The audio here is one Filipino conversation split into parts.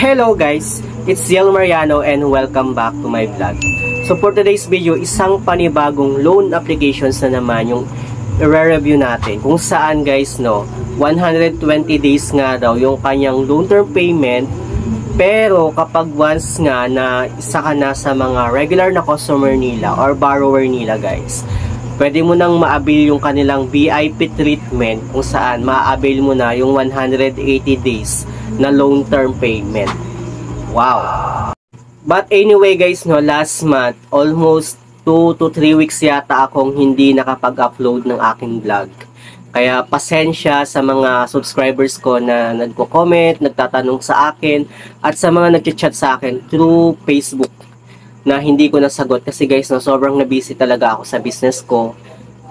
Hello guys, it's Ziel Mariano and welcome back to my vlog. So for today's video, isang panibagong loan applications na naman yung i-review natin. Kung saan guys, 120 days nga daw yung kanyang loan term payment. Pero kapag once nga na isa ka na sa mga regular na customer nila or borrower nila guys, pwede mo nang ma-avail yung kanilang VIP treatment kung saan ma-avail mo na yung 180 days na loan term payment. Wow! But anyway guys, last month, almost 2 to 3 weeks yata akong hindi nakapag-upload ng aking vlog. Kaya pasensya sa mga subscribers ko na nagko-comment, nagtatanong sa akin, at sa mga nag-chat sa akin through Facebook na hindi ko nasagot. Kasi guys, sobrang na-busy talaga ako sa business ko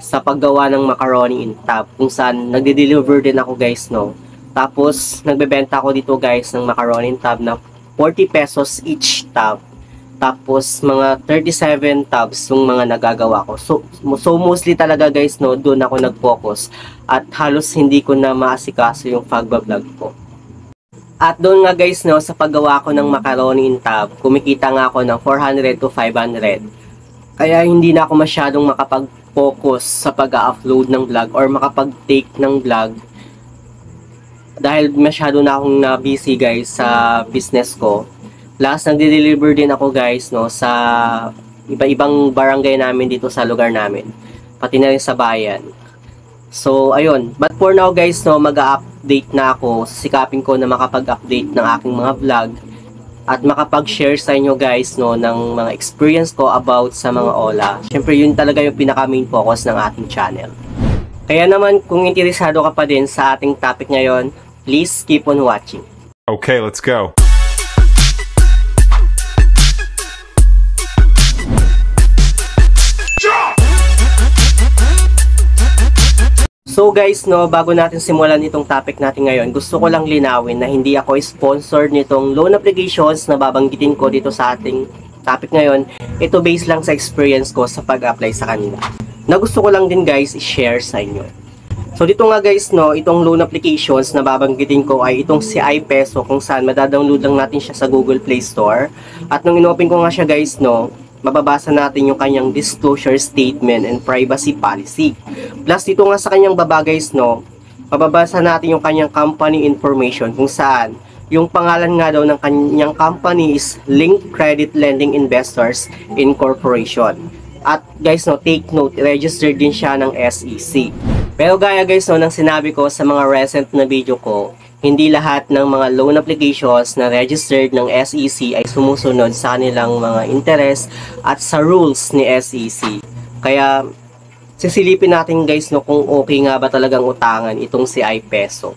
sa paggawa ng macaroni in tub, kung saan nagde-deliver din ako guys, Tapos, nagbebenta ako dito guys ng macaroni tub na 40 pesos each tub. Tapos, mga 37 tubs yung mga nagagawa ko. So mostly talaga guys, doon ako nag-focus. At halos hindi ko na maasikaso yung pagbablog ko. At doon nga guys, sa paggawa ko ng macaroni tub, kumikita nga ako ng 400 to 500. Kaya hindi na ako masyadong makapag-focus sa pag-upload ng vlog or makapag-take ng vlog. Dahil masyado na akong na-busy guys sa business ko. Last, nagde-deliver din ako guys, sa iba-ibang barangay namin dito sa lugar namin. Pati na rin sa bayan. So, ayun. But for now guys, mag-update na ako. Sisikapin ko na makapag-update ng aking mga vlog. At makapag-share sa inyo guys, ng mga experience ko about sa mga OLA. Siyempre, yun talaga yung pinaka-main focus ng ating channel. Kaya naman, kung interesado ka pa din sa ating topic ngayon, please keep on watching. Okay, let's go. So guys, bago natin simulan itong topic natin ngayon, gusto ko lang linawin na hindi ako sponsored nitong loan applications na babanggitin ko dito sa ating topic ngayon. Ito based lang sa experience ko sa pag-apply sa kanila, na gusto ko lang din guys i-share sa inyo. So dito nga guys, itong loan applications na babanggitin ko ay itong si iPeso, kung saan madadownload lang natin siya sa Google Play Store. At nung inopen ko nga siya guys, mababasa natin yung kanyang disclosure statement and privacy policy. Plus dito nga sa kanyang baba guys, mababasa natin yung kanyang company information, kung saan yung pangalan nga daw ng kanyang company is Link Credit Lending Investors Incorporation. At guys, take note, registered din siya ng SEC. Pero gaya guys, ng sinabi ko sa mga recent na video ko, hindi lahat ng mga loan applications na registered ng SEC ay sumusunod sa kanilang mga interest at sa rules ni SEC. Kaya sisilipin natin guys, kung okay nga ba talagang utangan itong si iPeso.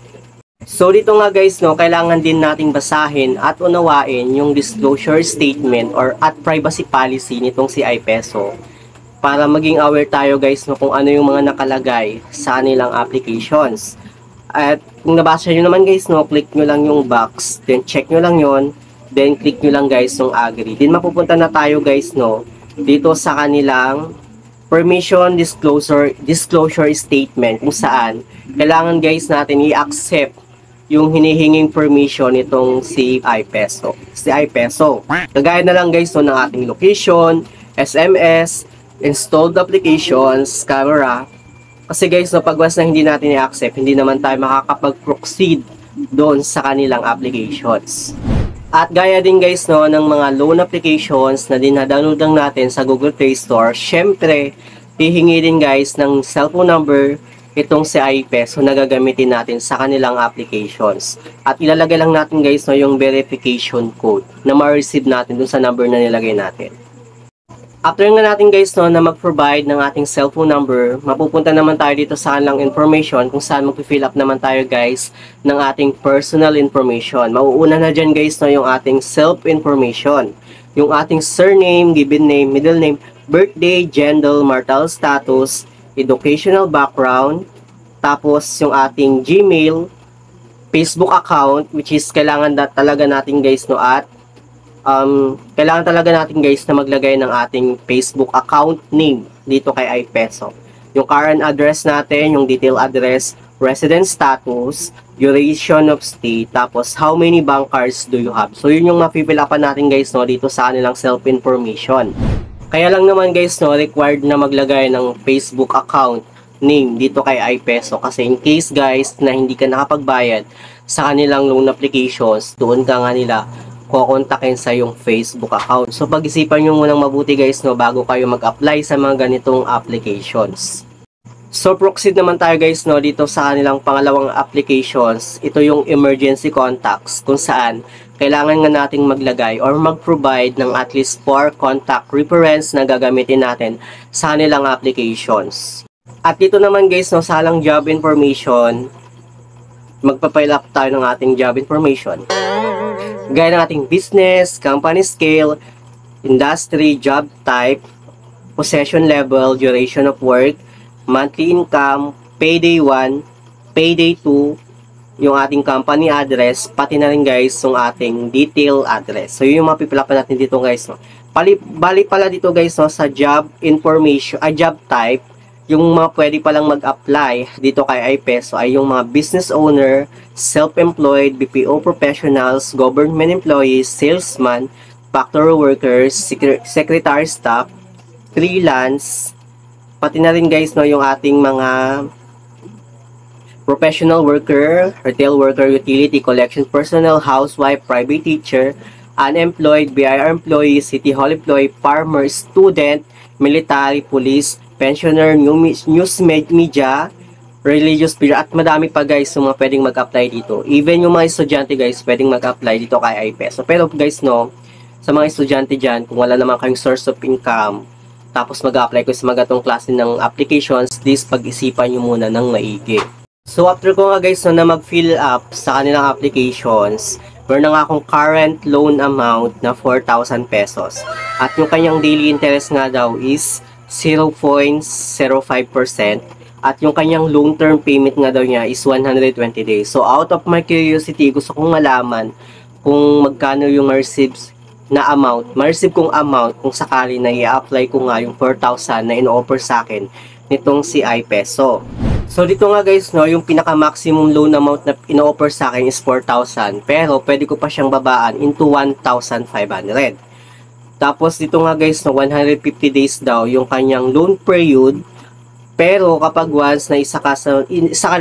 So dito nga guys, kailangan din nating basahin at unawain yung disclosure statement or at privacy policy nitong si iPeso, para maging aware tayo guys, kung ano yung mga nakalagay sa kanilang applications. At kung nabasa nyo naman guys, click nyo lang yung box, then check nyo lang yon, then click nyo lang guys yung agree. Then mapupunta na tayo guys, dito sa kanilang permission disclosure statement, kung saan kailangan guys natin i-accept yung hinihinging permission nitong si iPeso. Kagaya na lang guys, ng ating location, SMS, installed applications, camera. Kasi guys, pag once na hindi natin i-accept, hindi naman tayo makakapag-proceed doon sa kanilang applications. At gaya din guys, ng mga loan applications na dinadownload lang natin sa Google Play Store, syempre, hihingi din guys ng cellphone number itong si iPeso na gagamitin natin sa kanilang applications. At ilalagay lang natin guys, yung verification code na ma-receive natin doon sa number na nilagay natin. After nga natin guys, na mag-provide ng ating cellphone number, mapupunta naman tayo dito sa kanilang information, kung saan mag-fill up naman tayo guys ng ating personal information. Mauuna na dyan guys, yung ating self-information, yung ating surname, given name, middle name, birthday, gender, marital status, educational background, tapos yung ating Gmail, Facebook account, which is kailangan talaga natin guys, at kailangan talaga natin guys na maglagay ng ating Facebook account name dito kay iPeso. Yung current address natin, yung detail address, residence status, duration of stay, tapos how many bank cards do you have. So yun yung mapipill upan natin guys no dito sa kanilang self-information. Kaya lang naman guys no, required na maglagay ng Facebook account name dito kay iPeso kasi in case guys na hindi ka nakapagbayad sa kanilang loan applications, doon ka nga nila kukontakin sa yung Facebook account. So pag-isipan nyo munang mabuti guys no bago kayo mag-apply sa mga ganitong applications. So proceed naman tayo guys no dito sa kanilang pangalawang applications. Ito yung emergency contacts kung saan kailangan nga nating maglagay or mag-provide ng at least 4 contact reference na gagamitin natin sa kanilang applications. At dito naman guys no sa alang job information, magpapile up tayo ng ating job information. Gaya ng ating business, company scale, industry, job type, possession level, duration of work, monthly income, payday 1, payday 2, yung ating company address, pati na rin guys yung ating detail address. So yun yung mapipilapan natin dito guys no. Bali pala dito guys no sa job information, job type, yung mga pwede palang mag-apply dito kay iPeso ay yung mga business owner, self-employed, BPO professionals, government employees, salesman, factory workers, secretary staff, freelance, pati na rin guys no yung ating mga professional worker, retail worker, utility, collection personnel, housewife, private teacher, unemployed, BIR employee, city hall employee, farmer, student, military, police, pensioner, news media, religious period, at madami pa guys yung mga pwedeng mag-apply dito. Even yung mga estudyante guys pwedeng mag-apply dito kay iPeso. Pero guys no, sa mga estudyante dyan, kung wala naman kayong source of income, tapos mag-apply ko sa mga gatong klase ng applications, please pag-isipan nyo muna ng maigi. So after ko nga guys no, na mag-fill up sa kanilang applications, meron na nga akong current loan amount na 4,000 pesos. At yung kanyang daily interest nga daw is 0.05% at yung kanyang long term payment nga daw niya is 120 days. So out of my curiosity, gusto kong malaman kung magkano yung ma-receive kong amount kung sakali na i-apply ko nga yung 4,000 na in-offer sa akin nitong si iPeso. So dito nga guys no, yung pinaka maximum loan amount na in-offer sa akin is 4,000 pero pwede ko pa siyang babaan into 1,500. Tapos dito nga guys no, 150 days daw yung kanyang loan period. Pero kapag once na isa ka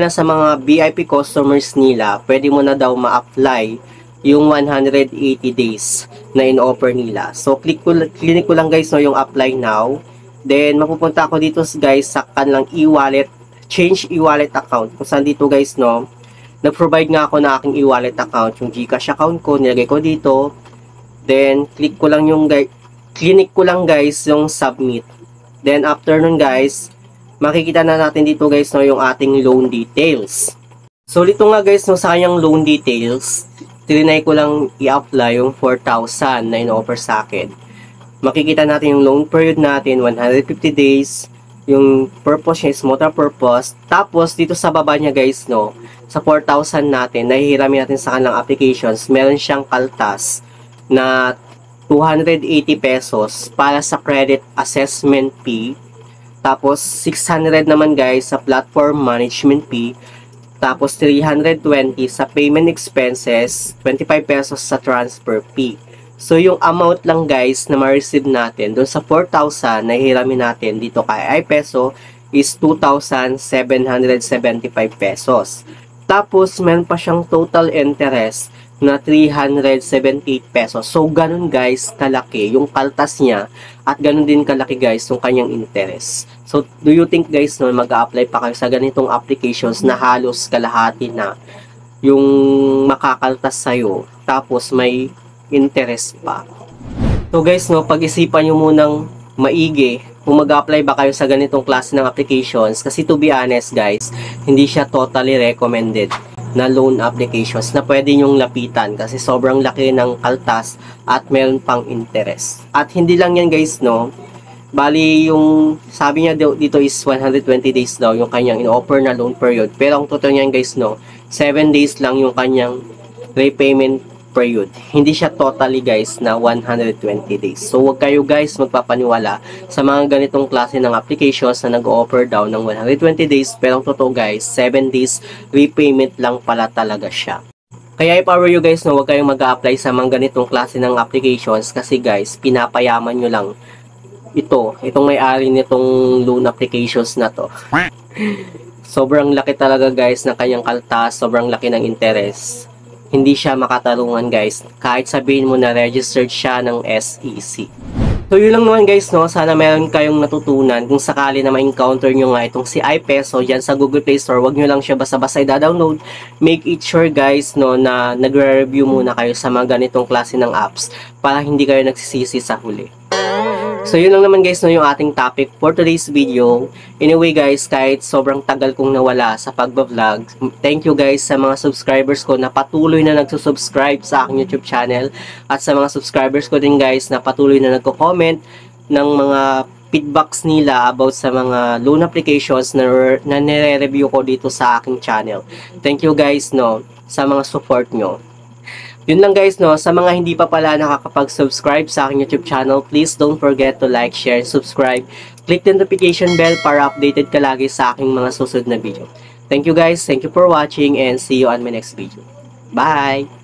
na sa mga VIP customers nila, pwede mo na daw ma-apply yung 180 days na in-offer nila. So click ko lang guys no yung apply now. Then mapupunta ako dito guys sa kanilang e-wallet, change e-wallet account. Kung saan dito guys no, nag-provide nga ako na aking e-wallet account, yung GCash account ko, nilagay ko dito. Then click ko lang guys yung submit. Then after nun guys, makikita na natin dito guys no yung ating loan details. So dito nga guys no sa kanyang loan details, trinay ko lang i-apply yung 4,000 na in-offer sa akin. Makikita natin yung loan period natin, 150 days. Yung purpose niya is multi-purpose. Tapos dito sa baba niya guys no, sa 4,000 natin, nahihiramin natin sa kanilang applications, meron siyang kaltas na 280 pesos para sa credit assessment fee. Tapos 600 naman guys sa platform management fee. Tapos 320 sa payment expenses, 25 pesos sa transfer fee. So yung amount lang guys na ma-receive natin doon sa 4,000 na hiramin natin dito kay iPeso is 2,775 pesos. Tapos meron pa siyang total interest na 378 pesos. So, ganun guys, kalaki yung kaltas niya at ganun din kalaki guys yung kanyang interest. So, do you think guys no, mag-a-apply pa kayo sa ganitong applications na halos kalahati na yung makakaltas sa'yo tapos may interest pa? So guys no, pag-isipan nyo munang maigi kung mag-a-apply ba kayo sa ganitong klase ng applications kasi to be honest guys, hindi siya totally recommended na loan applications na pwede nyong lapitan kasi sobrang laki ng kaltas at meron pang interest. At hindi lang yan guys no, bali yung sabi niya dito is 120 days daw yung kanyang in-offer na loan period, pero ang totoo niyan guys no, 7 days lang yung kanyang repayment period. Hindi siya totally guys na 120 days. So wag kayo guys magpapaniwala sa mga ganitong klase ng applications na nag-offer daw ng 120 days, pero ang totoo guys, 7 days repayment lang pala talaga siya. Kaya if I were you guys, no, wag kayong mag-a-apply sa mga ganitong klase ng applications kasi guys, pinapayaman nyo lang itong may-ari nitong loan applications na to. Sobrang laki talaga guys ng kanyang kaltas, sobrang laki ng interest. Hindi siya makatarungan guys, kahit sabihin mo na registered siya ng SEC. So yun lang naman guys, no, sana meron kayong natutunan. Kung sakali na ma-encounter nyo nga itong si iPeso dyan sa Google Play Store, wag nyo lang siya basta-basta i-download. Make it sure guys, no, na nagre-review muna kayo sa mga ganitong klase ng apps para hindi kayo nagsisisi sa huli. So yun lang naman guys, no, yung ating topic for today's video. Anyway guys, kahit sobrang tagal kong nawala sa pagbablog, thank you guys sa mga subscribers ko na patuloy na nagsusubscribe sa aking YouTube channel, at sa mga subscribers ko din guys na patuloy na nagko-comment ng mga feedbacks nila about sa mga loan applications na nire-review ko dito sa aking channel. Thank you guys, no, sa mga support nyo. Yun lang guys, no, sa mga hindi pa pala nakakapag-subscribe sa aking YouTube channel, please don't forget to like, share, and subscribe. Click the notification bell para updated ka lagi sa aking mga susunod na video. Thank you guys, thank you for watching, and see you on my next video. Bye!